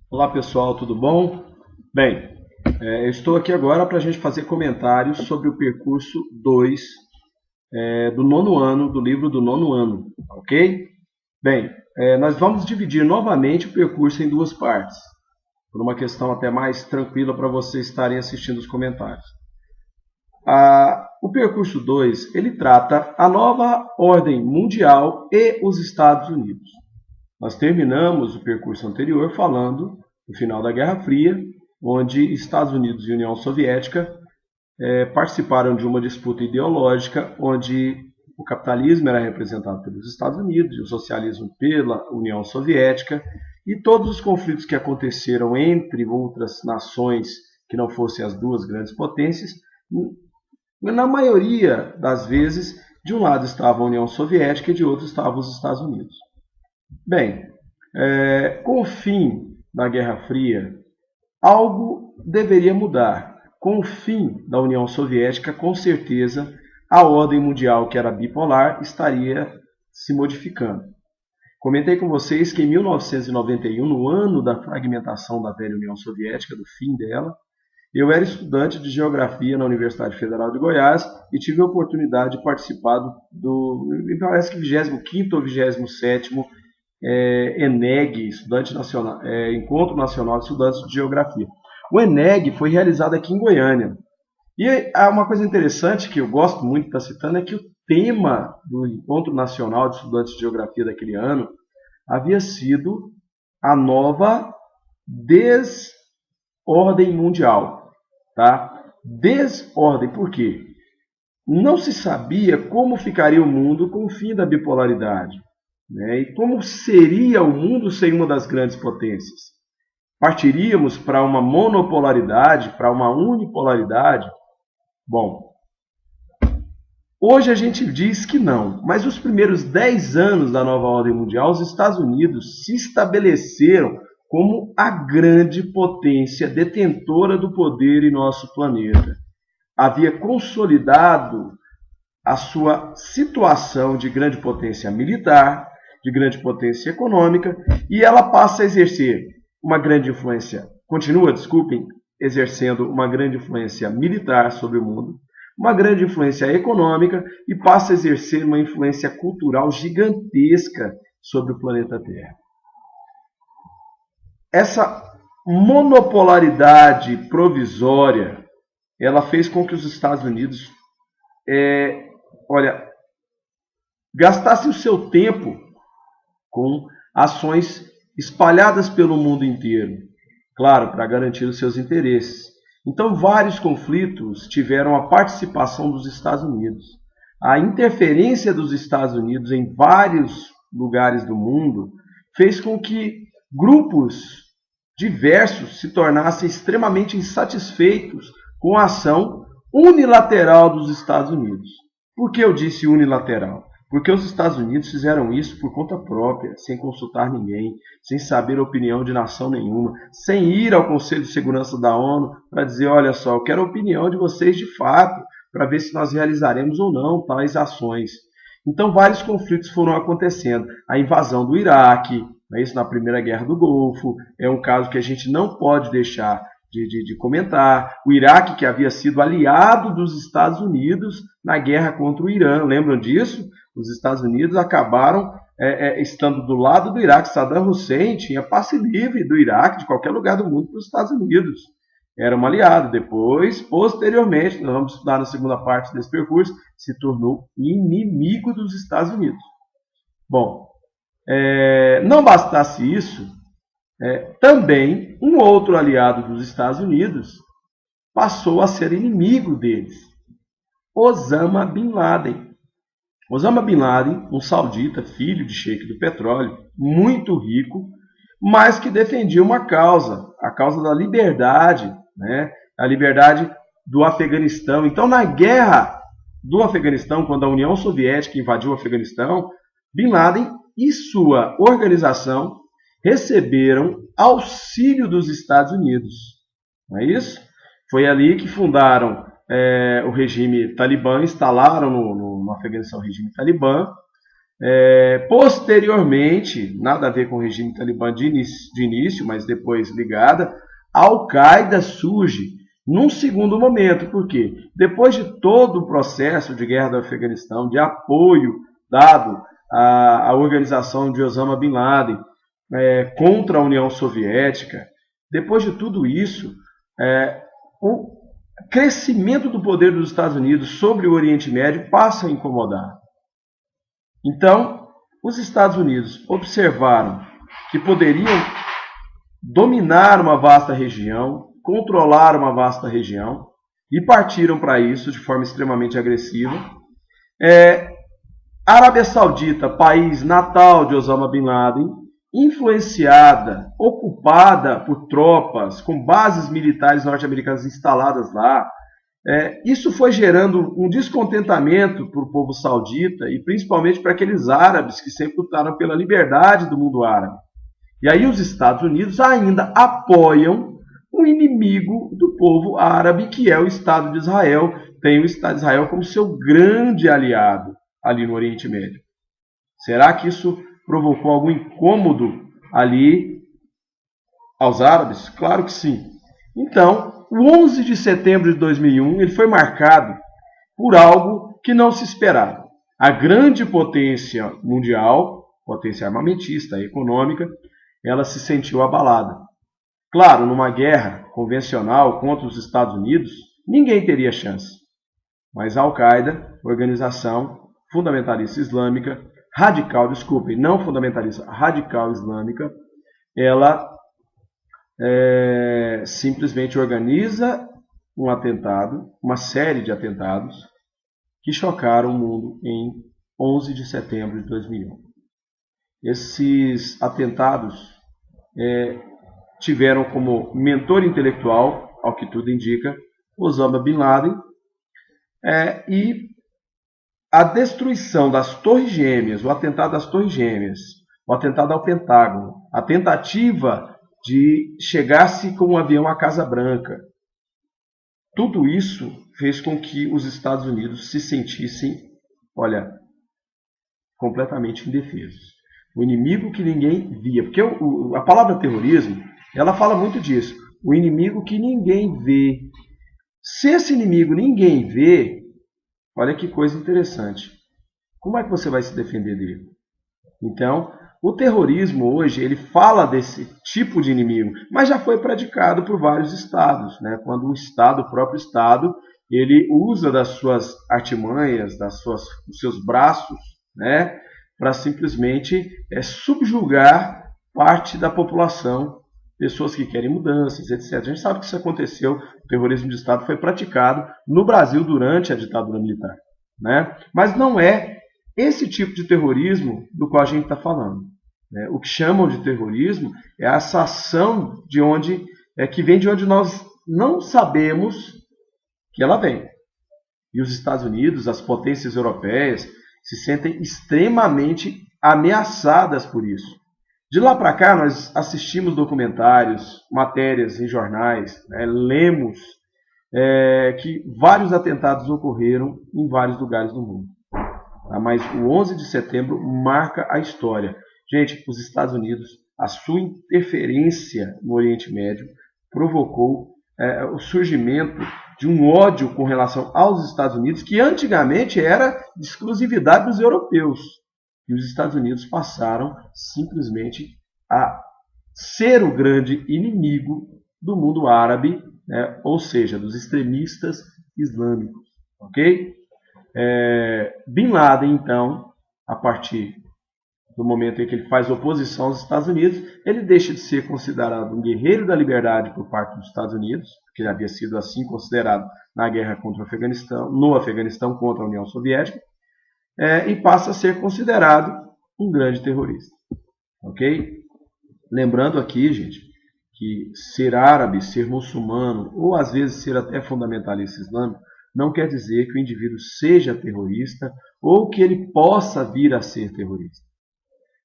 Olá pessoal, tudo bom? Bem, eu estou aqui agora para a gente fazer comentários sobre o percurso 2 do nono ano, do livro do nono ano, ok? Bem, nós vamos dividir novamente o percurso em duas partes, por uma questão até mais tranquila para vocês estarem assistindo os comentários. O percurso 2 ele trata a nova ordem mundial e os Estados Unidos. Nós terminamos o percurso anterior falando do final da Guerra Fria, onde Estados Unidos e União Soviética participaram de uma disputa ideológica, onde o capitalismo era representado pelos Estados Unidos e o socialismo pela União Soviética, e todos os conflitos que aconteceram entre outras nações que não fossem as duas grandes potências, na maioria das vezes, de um lado estava a União Soviética e de outro estavam os Estados Unidos. Bem, com o fim da Guerra Fria, algo deveria mudar. Com o fim da União Soviética, com certeza, a ordem mundial, que era bipolar, estaria se modificando. Comentei com vocês que em 1991, no ano da fragmentação da velha União Soviética, do fim dela, eu era estudante de Geografia na Universidade Federal de Goiás e tive a oportunidade de participar me parece que 25º ou 27º ENEG, Encontro Nacional de Estudantes de Geografia. O ENEG foi realizado aqui em Goiânia. E uma coisa interessante que eu gosto muito de estar citando é que o tema do Encontro Nacional de Estudantes de Geografia daquele ano havia sido a nova desordem mundial. Tá? Desordem, por quê? Não se sabia como ficaria o mundo com o fim da bipolaridade. Né? E como seria o mundo sem uma das grandes potências? Partiríamos para uma monopolaridade, para uma unipolaridade? Bom, hoje a gente diz que não, mas os primeiros 10 anos da nova ordem mundial, os Estados Unidos se estabeleceram como a grande potência detentora do poder em nosso planeta. Havia consolidado a sua situação de grande potência militar, de grande potência econômica, e ela passa a exercer uma grande influência, exercendo uma grande influência militar sobre o mundo, uma grande influência econômica e passa a exercer uma influência cultural gigantesca sobre o planeta Terra. Essa monopolaridade provisória, ela fez com que os Estados Unidos gastasse o seu tempo com ações espalhadas pelo mundo inteiro, claro, para garantir os seus interesses. Então, vários conflitos tiveram a participação dos Estados Unidos. A interferência dos Estados Unidos em vários lugares do mundo fez com que grupos diversos se tornassem extremamente insatisfeitos com a ação unilateral dos Estados Unidos. Por que eu disse unilateral? Porque os Estados Unidos fizeram isso por conta própria, sem consultar ninguém, sem saber a opinião de nação nenhuma, sem ir ao Conselho de Segurança da ONU para dizer, olha só, eu quero a opinião de vocês de fato, para ver se nós realizaremos ou não tais ações. Então vários conflitos foram acontecendo. A invasão do Iraque, isso na Primeira Guerra do Golfo, é um caso que a gente não pode deixar de comentar. O Iraque, que havia sido aliado dos Estados Unidos na guerra contra o Irã, lembram disso? Os Estados Unidos acabaram estando do lado do Iraque. Saddam Hussein tinha passe livre do Iraque, de qualquer lugar do mundo, para os Estados Unidos. Era um aliado. Depois, posteriormente, nós vamos estudar na segunda parte desse percurso, se tornou inimigo dos Estados Unidos. Bom, não bastasse isso, também um outro aliado dos Estados Unidos passou a ser inimigo deles, Osama Bin Laden. Osama Bin Laden, um saudita, filho de sheik do petróleo, muito rico, mas que defendia uma causa, a causa da liberdade, né? A liberdade do Afeganistão. Então, na guerra do Afeganistão, quando a União Soviética invadiu o Afeganistão, Bin Laden e sua organização receberam auxílio dos Estados Unidos. Não é isso? Foi ali que fundaram o regime talibã, instalaram no Afeganistão o regime talibã, Posteriormente, nada a ver com o regime talibã de início, mas depois ligada, a Al-Qaeda surge num segundo momento. Por quê? Depois de todo o processo de guerra do Afeganistão, de apoio dado à organização de Osama Bin Laden contra a União Soviética, depois de tudo isso, o crescimento do poder dos Estados Unidos sobre o Oriente Médio passa a incomodar. Então, os Estados Unidos observaram que poderiam dominar uma vasta região, controlar uma vasta região, e partiram para isso de forma extremamente agressiva. Arábia Saudita, país natal de Osama Bin Laden, influenciada, ocupada por tropas, com bases militares norte-americanas instaladas lá. Isso foi gerando um descontentamento para o povo saudita e principalmente para aqueles árabes que sempre lutaram pela liberdade do mundo árabe. E aí os Estados Unidos ainda apoiam o inimigo do povo árabe, que é o Estado de Israel. Tem o Estado de Israel como seu grande aliado ali no Oriente Médio. Será que isso provocou algum incômodo ali aos árabes? Claro que sim. Então, o 11 de setembro de 2001 ele foi marcado por algo que não se esperava. A grande potência mundial, potência armamentista, econômica, ela se sentiu abalada. Claro, numa guerra convencional contra os Estados Unidos, ninguém teria chance. Mas a Al-Qaeda, organização fundamentalista islâmica, radical, desculpem, não fundamentalista, radical islâmica, ela simplesmente organiza um atentado, uma série de atentados que chocaram o mundo em 11 de setembro de 2001. Esses atentados tiveram como mentor intelectual, ao que tudo indica, Osama Bin Laden, e a destruição das Torres Gêmeas, o atentado às Torres Gêmeas, o atentado ao Pentágono, a tentativa de chegar-se com um avião à Casa Branca. Tudo isso fez com que os Estados Unidos se sentissem, completamente indefesos. O inimigo que ninguém via. Porque a palavra terrorismo, ela fala muito disso. O inimigo que ninguém vê. Se esse inimigo ninguém vê, olha que coisa interessante. Como é que você vai se defender dele? Então, o terrorismo hoje, ele fala desse tipo de inimigo, mas já foi praticado por vários estados, né? Quando o próprio Estado, ele usa das suas artimanhas, dos seus braços, né? Para simplesmente subjugar parte da população, pessoas que querem mudanças, etc. A gente sabe que isso aconteceu, o terrorismo de Estado foi praticado no Brasil durante a ditadura militar, né? Mas não é esse tipo de terrorismo do qual a gente está falando. O que chamam de terrorismo é essa ação que vem de onde nós não sabemos que ela vem. E os Estados Unidos, as potências europeias, se sentem extremamente ameaçadas por isso. De lá para cá, nós assistimos documentários, matérias em jornais, lemos que vários atentados ocorreram em vários lugares do mundo. Mas o 11 de setembro marca a história. Gente, os Estados Unidos, a sua interferência no Oriente Médio provocou o surgimento de um ódio com relação aos Estados Unidos, que antigamente era de exclusividade dos europeus. E os Estados Unidos passaram simplesmente a ser o grande inimigo do mundo árabe, ou seja, dos extremistas islâmicos. Ok? Bin Laden, então, a partir do momento em que ele faz oposição aos Estados Unidos, ele deixa de ser considerado um guerreiro da liberdade por parte dos Estados Unidos, que ele havia sido assim considerado na guerra contra o Afeganistão, no Afeganistão contra a União Soviética, e passa a ser considerado um grande terrorista. Ok? Lembrando aqui, gente, que ser árabe, ser muçulmano, ou às vezes ser até fundamentalista islâmico, não quer dizer que o indivíduo seja terrorista ou que ele possa vir a ser terrorista.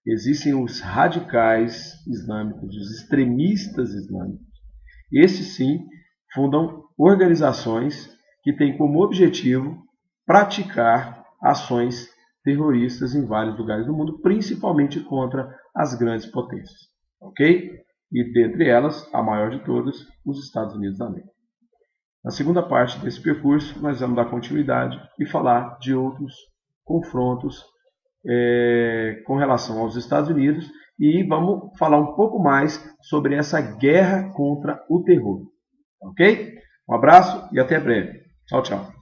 Existem os radicais islâmicos, os extremistas islâmicos. Esses sim fundam organizações que têm como objetivo praticar ações terroristas em vários lugares do mundo, principalmente contra as grandes potências. Ok? E dentre elas, a maior de todas, os Estados Unidos da América. Na segunda parte desse percurso, nós vamos dar continuidade e falar de outros confrontos com relação aos Estados Unidos e vamos falar um pouco mais sobre essa guerra contra o terror. Ok? Um abraço e até breve. Tchau, tchau.